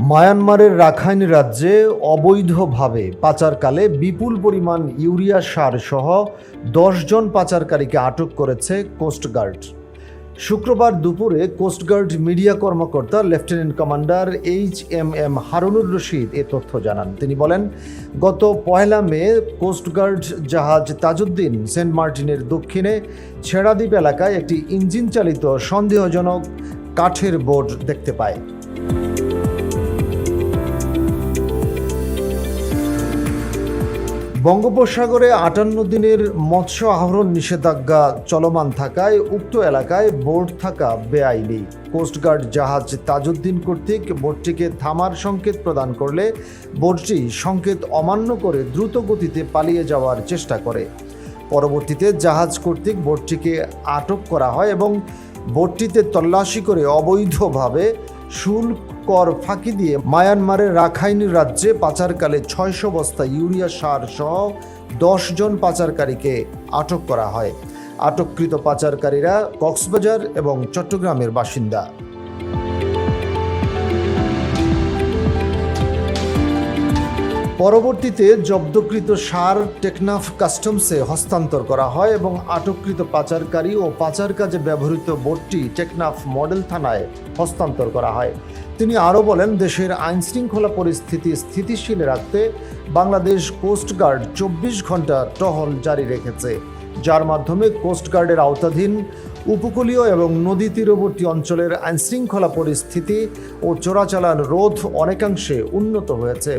মায়ানমারের রাখাইন রাজ্যে অবৈধভাবে পাচারকালে বিপুল পরিমাণ ইউরিয়া সার সহ ১০ জন পাচারকারীকে আটক করেছে কোস্টগার্ড। শুক্রবার দুপুরে কোস্টগার্ড মিডিয়া কর্মকর্তা lieutenant commander HMM Harunur Rashid এ তথ্য জানান। তিনি বলেন, গত ১ মে কোস্টগার্ড জাহাজ তাজউদ্দিন সেন্ট মার্টিনের দক্ষিণে ছেড়াদ্বীপ এলাকায় একটি ইঞ্জিন চালিত সন্দেহজনক কাঠের বোট দেখতে পায়। বঙ্গোপসাগরে ৫৮ দিনের মৎস্য আহরণ নিষেধাজ্ঞা চলমান থাকায় উক্ত এলাকায় বোট থাকা বেআইনি। কোস্টগার্ড জাহাজ তাজউদ্দিন কর্তৃক বোটটিকে থামার সংকেত প্রদান করলে বোটটি সংকেত অমান্য করে দ্রুত গতিতে পালিয়ে যাওয়ার চেষ্টা করে। পরবর্তীতে জাহাজ কর্তৃক বোটটিকে আটক করা হয় এবং বোটটিতে তল্লাশি করে অবৈধভাবে শুল্ক কর ফাঁকি দিয়ে মায়ানমারের রাখাইন রাজ্যে পাচারকালে ৬০০ বস্তা ইউরিয়া সার সহ ১০ জন পাচারকারীকে আটক করা হয়। আটককৃত পাচারকারীরা কক্সবাজার এবং চট্টগ্রামের বাসিন্দা। পরবর্তীতে জব্দকৃত সার টেকনাফ কাস্টমসে হস্তান্তর করা হয় এবং আটককৃত পাচারকারী ও পাচার কাজে ব্যবহৃত বোটটি টেকনাফ মডেল থানায় হস্তান্তর করা হয়। তিনি আরও বলেন, দেশের আইনশৃঙ্খলা পরিস্থিতি স্থিতিশীল রাখতে বাংলাদেশ কোস্টগার্ড ২৪ ঘন্টা টহল জারি রেখেছে, যার মাধ্যমে কোস্টগার্ডের আওতাধীন উপকূলীয় এবং নদী তীরবর্তী অঞ্চলের আইনশৃঙ্খলা পরিস্থিতি ও চোরাচালান রোধ অনেকাংশে উন্নত হয়েছে।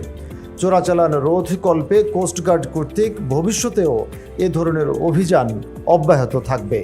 চোরাচালান রোধকল্পে কোস্টগার্ড কর্তৃক ভবিষ্যতেও এ ধরনের অভিযান অব্যাহত থাকবে।